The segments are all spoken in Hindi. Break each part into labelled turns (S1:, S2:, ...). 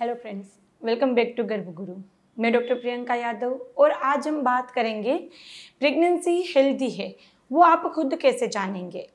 S1: Hello friends, welcome back to Garbhguru. मैं डॉक्टर प्रियंका यादव और आज हम बात करेंगे प्रेगनेंसी हेल्दी है वो आप खुद कैसे जानेंगे।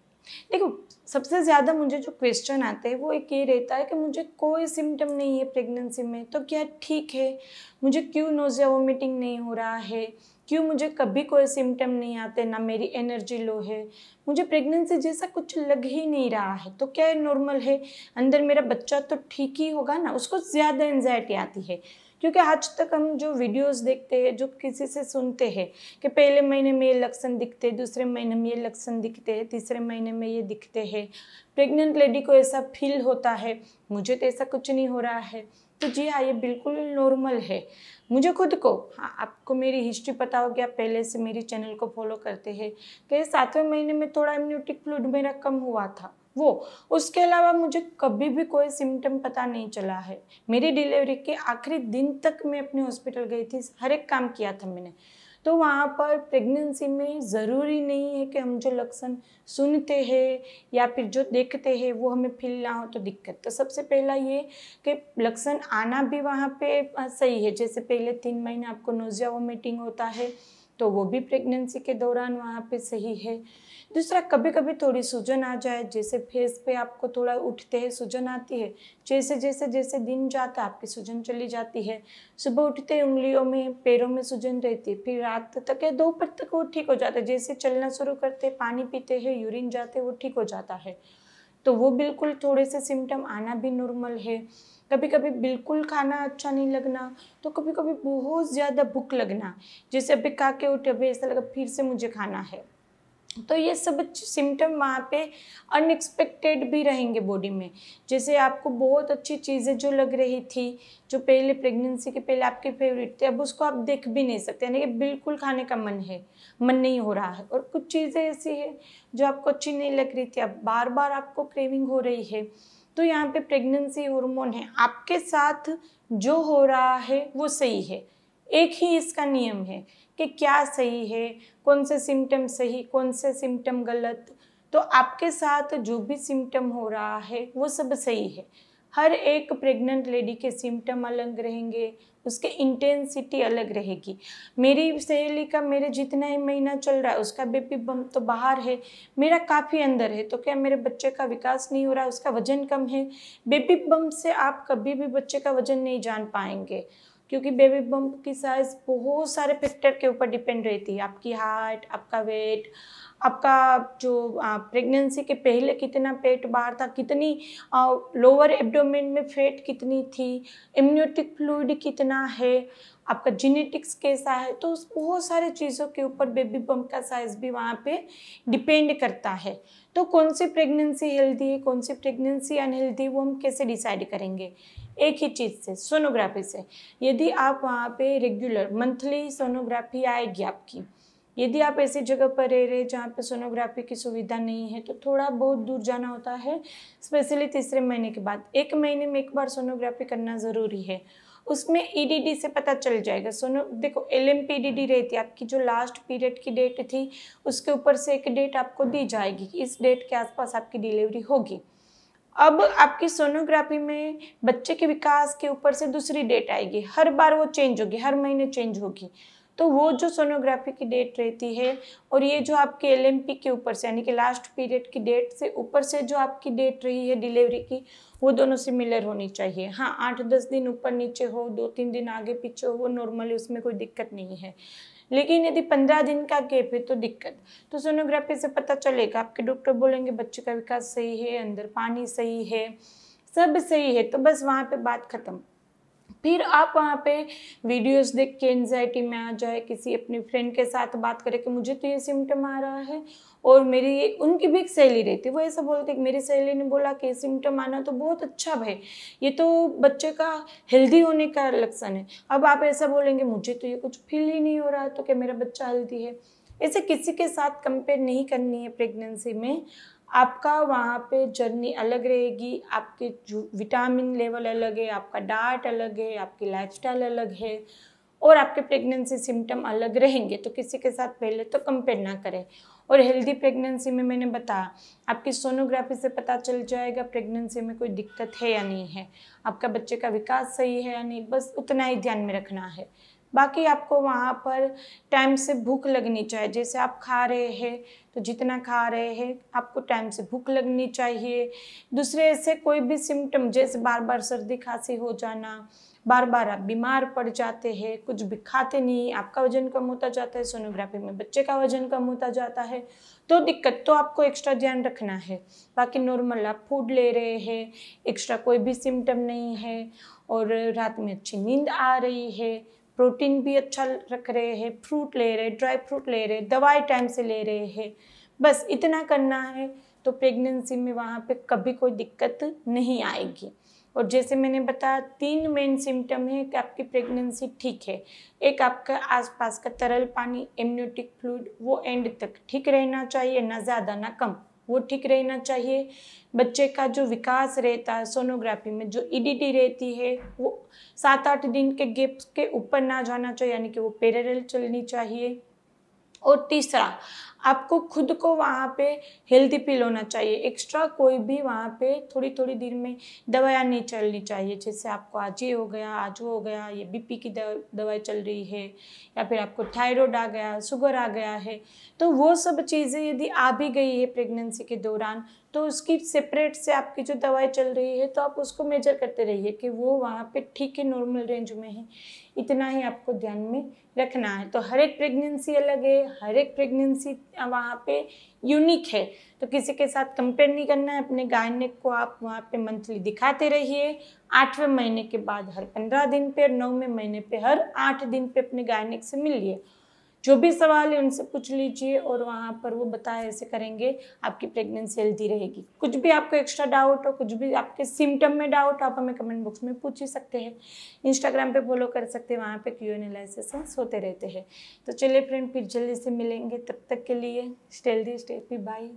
S1: देखो, सबसे ज़्यादा मुझे जो क्वेश्चन आते हैं वो एक ये रहता है कि मुझे कोई सिम्टम नहीं है प्रेगनेंसी में तो क्या ठीक है, मुझे क्यों नोज़िया वोमिटिंग नहीं हो रहा है, क्यों मुझे कभी कोई सिम्टम नहीं आते, ना मेरी एनर्जी लो है, मुझे प्रेगनेंसी जैसा कुछ लग ही नहीं रहा है तो क्या नॉर्मल है, अंदर मेरा बच्चा तो ठीक ही होगा ना। उसको ज़्यादा एंजाइटी आती है क्योंकि आज तक हम जो वीडियोस देखते हैं, जो किसी से सुनते हैं कि पहले महीने में ये लक्षण दिखते हैं, दूसरे महीने में ये लक्षण दिखते हैं, तीसरे महीने में ये दिखते हैं, प्रेग्नेंट लेडी को ऐसा फील होता है, मुझे तो ऐसा कुछ नहीं हो रहा है। तो जी हाँ, ये बिल्कुल नॉर्मल है। मुझे खुद को, हाँ, आपको मेरी हिस्ट्री पता हो गया, पहले से मेरी चैनल को फॉलो करते हैं कि 7वें महीने में थोड़ा इम्यूनिटी फ्लूइड मेरा कम हुआ था वो। उसके अलावा मुझे कभी भी कोई सिम्टम पता नहीं चला है। मेरी डिलीवरी के आखिरी दिन तक मैं अपने हॉस्पिटल गई थी, हर एक काम किया था मैंने। तो वहाँ पर प्रेगनेंसी में ज़रूरी नहीं है कि हम जो लक्षण सुनते हैं या फिर जो देखते हैं वो हमें फील ना हो तो दिक्कत। तो सबसे पहला ये कि लक्षण आना भी वहाँ पे सही है। जैसे पहले 3 महीने आपको नोज़िया वोमिटिंग होता है तो वो भी प्रेगनेंसी के दौरान वहाँ पे सही है। दूसरा, कभी कभी थोड़ी सूजन आ जाए, जैसे फेस पे आपको थोड़ा उठते हैं सूजन आती है, जैसे जैसे जैसे दिन जाता है आपकी सूजन चली जाती है। सुबह उठते उंगलियों में पैरों में सूजन रहती है, फिर रात तक या दोपहर तक वो ठीक हो जाता है। जैसे चलना शुरू करते, पानी पीते हैं, यूरिन जाते, वो ठीक हो जाता है। तो वो बिल्कुल थोड़े से सिम्टम आना भी नॉर्मल है। कभी कभी बिल्कुल खाना अच्छा नहीं लगना, तो कभी कभी बहुत ज़्यादा भूख लगना, जैसे अभी खा के उठे, अभी ऐसा लगा फिर से मुझे खाना है। तो ये सब सिम्टम वहाँ पे अनएक्सपेक्टेड भी रहेंगे बॉडी में। जैसे आपको बहुत अच्छी चीज़ें जो लग रही थी, जो पहले प्रेगनेंसी के पहले आपकी फेवरेट थी, अब उसको आप देख भी नहीं सकते, यानी कि बिल्कुल खाने का मन नहीं हो रहा है। और कुछ चीज़ें ऐसी है जो आपको अच्छी नहीं लग रही थी, अब बार बार आपको क्रेविंग हो रही है। तो यहाँ पे प्रेगनेंसी हार्मोन है, आपके साथ जो हो रहा है वो सही है। एक ही इसका नियम है कि क्या सही है, कौन से सिम्टम सही, कौन से सिम्टम गलत। तो आपके साथ जो भी सिम्टम हो रहा है वो सब सही है। हर एक प्रेग्नेंट लेडी के सिम्टम अलग रहेंगे, उसके इंटेंसिटी अलग रहेगी। मेरी सहेली का मेरे जितना ही महीना चल रहा है उसका बेबी बम्प तो बाहर है, मेरा काफ़ी अंदर है। तो क्या मेरे बच्चे का विकास नहीं हो रहा है, उसका वजन कम है? बेबी बम्प से आप कभी भी बच्चे का वजन नहीं जान पाएंगे, क्योंकि बेबी बम्प की साइज़ बहुत सारे फैक्टर के ऊपर डिपेंड रहती है। आपकी हाइट, आपका वेट, आपका जो प्रेगनेंसी के पहले कितना पेट बाहर था, कितनी लोअर एब्डोमेन में फैट कितनी थी, इम्यूनिटिक फ्लूइड कितना है, आपका जेनेटिक्स कैसा है। तो उस बहुत सारे चीज़ों के ऊपर बेबी बम्प का साइज़ भी वहाँ पे डिपेंड करता है। तो कौन सी प्रेगनेंसी हेल्दी है, कौन सी प्रेगनेंसी अनहेल्दी, वो हम कैसे डिसाइड करेंगे? एक ही चीज़ से, सोनोग्राफी से। यदि आप वहाँ पे रेगुलर मंथली सोनोग्राफी आएगी आपकी, यदि आप ऐसी जगह पर रह रहे जहाँ पे सोनोग्राफी की सुविधा नहीं है तो थोड़ा बहुत दूर जाना होता है, स्पेशली तीसरे महीने के बाद। 1 महीने में एक बार सोनोग्राफी करना ज़रूरी है। उसमें ईडीडी से पता चल जाएगा। देखो, एलएमपीडीडी रहती है आपकी, जो लास्ट पीरियड की डेट थी उसके ऊपर से एक डेट आपको दी जाएगी कि इस डेट के आसपास आपकी डिलीवरी होगी। अब आपकी सोनोग्राफी में बच्चे के विकास के ऊपर से दूसरी डेट आएगी, हर बार वो चेंज होगी, हर महीने चेंज होगी। तो वो जो सोनोग्राफी की डेट रहती है और ये जो आपके एलएमपी के ऊपर से, यानी कि लास्ट पीरियड की डेट से ऊपर से जो आपकी डेट रही है डिलीवरी की, वो दोनों सिमिलर होनी चाहिए। हाँ, 8-10 दिन ऊपर नीचे हो, 2-3 दिन आगे पीछे हो, वो नॉर्मली, उसमें कोई दिक्कत नहीं है। लेकिन यदि 15 दिन का गैप है तो दिक्कत। तो सोनोग्राफी से पता चलेगा, आपके डॉक्टर बोलेंगे बच्चे का विकास सही है, अंदर पानी सही है, सब सही है, तो बस वहाँ पे बात खत्म। फिर आप वहाँ पे वीडियोस देख के एंजाइटी में आ जाए, किसी अपनी फ्रेंड के साथ बात करें कि मुझे तो ये सिम्टम आ रहा है, और मेरी, उनकी भी एक सहेली रहती है, वो ऐसा बोलती है कि मेरी सहेली ने बोला कि सिम्टम आना तो बहुत अच्छा भाई, ये तो बच्चे का हेल्दी होने का लक्षण है। अब आप ऐसा बोलेंगे मुझे तो ये कुछ फील ही नहीं हो रहा, तो क्या मेरा बच्चा हेल्दी है? ऐसे किसी के साथ कंपेयर नहीं करनी है प्रेगनेंसी में। आपका वहाँ पे जर्नी अलग रहेगी, आपके जो विटामिन लेवल अलग है, आपका डाइट अलग है, आपकी लाइफस्टाइल अलग है, और आपके प्रेगनेंसी सिम्टम अलग रहेंगे। तो किसी के साथ पहले तो कंपेयर ना करें। और हेल्दी प्रेगनेंसी में मैंने बताया आपकी सोनोग्राफी से पता चल जाएगा प्रेगनेंसी में कोई दिक्कत है या नहीं है, आपका बच्चे का विकास सही है या नहीं, बस उतना ही ध्यान में रखना है। बाकी आपको वहाँ पर टाइम से भूख लगनी चाहिए। जैसे आप खा रहे हैं तो जितना खा रहे हैं आपको टाइम से भूख लगनी चाहिए। दूसरे ऐसे कोई भी सिम्टम जैसे बार बार सर्दी खांसी हो जाना, बार बार आप बीमार पड़ जाते हैं, कुछ भी खाते नहीं, आपका वजन कम होता जाता है, सोनोग्राफी में बच्चे का वजन कम होता जाता है, तो दिक्कत तो आपको एक्स्ट्रा ध्यान रखना है। बाकी नॉर्मल आप फूड ले रहे हैं, एक्स्ट्रा कोई भी सिम्टम नहीं है, और रात में अच्छी नींद आ रही है, प्रोटीन भी अच्छा रख रहे हैं, फ्रूट ले रहे, ड्राई फ्रूट ले रहे, दवाई टाइम से ले रहे हैं, बस इतना करना है तो प्रेगनेंसी में वहाँ पे कभी कोई दिक्कत नहीं आएगी। और जैसे मैंने बताया 3 मेन सिम्टम है कि आपकी प्रेगनेंसी ठीक है। एक आपका आसपास का तरल पानी एमनियोटिक फ्लूइड वो एंड तक ठीक रहना चाहिए, ना ज़्यादा ना कम, वो ठीक रहना चाहिए। बच्चे का जो विकास रहता है सोनोग्राफी में, जो ईडीटी रहती है वो 7-8 दिन के गैप के ऊपर ना जाना चाहिए, यानी कि वो पैरेलल चलनी चाहिए। और तीसरा, आपको खुद को वहाँ पे हेल्दी फील होना चाहिए। एक्स्ट्रा कोई भी वहाँ पे थोड़ी थोड़ी देर में दवाइयाँ नहीं चलनी चाहिए। जैसे आपको आज ये हो गया, आज वो हो गया, ये बीपी की दवाई चल रही है, या फिर आपको थायराइड आ गया, शुगर आ गया है, तो वो सब चीज़ें यदि आ भी गई है प्रेगनेंसी के दौरान तो उसकी सेपरेट से आपकी जो दवाई चल रही है तो आप उसको मेजर करते रहिए कि वो वहाँ पे ठीक है, नॉर्मल रेंज में है। इतना ही आपको ध्यान में रखना है। तो हर एक प्रेगनेंसी अलग है, हर एक प्रेगनेंसी वहाँ पे यूनिक है, तो किसी के साथ कंपेयर नहीं करना है। अपने गायनेक को आप वहाँ पे मंथली दिखाते रहिए, 8वें महीने के बाद हर 15 दिन पे और 9वें महीने पे हर 8 दिन पे अपने गायनेक से मिलिए। जो भी सवाल है उनसे पूछ लीजिए और वहाँ पर वो बताए ऐसे करेंगे आपकी प्रेगनेंसी हेल्दी रहेगी। कुछ भी आपको एक्स्ट्रा डाउट हो, कुछ भी आपके सिम्टम में डाउट हो, आप हमें कमेंट बॉक्स में पूछ ही सकते हैं। इंस्टाग्राम पे फॉलो कर सकते हैं, वहाँ पे Q&A सेशंस होते रहते हैं। तो चलिए फ्रेंड, फिर जल्दी से मिलेंगे, तब तक के लिए stay healthy, stay happy, bye.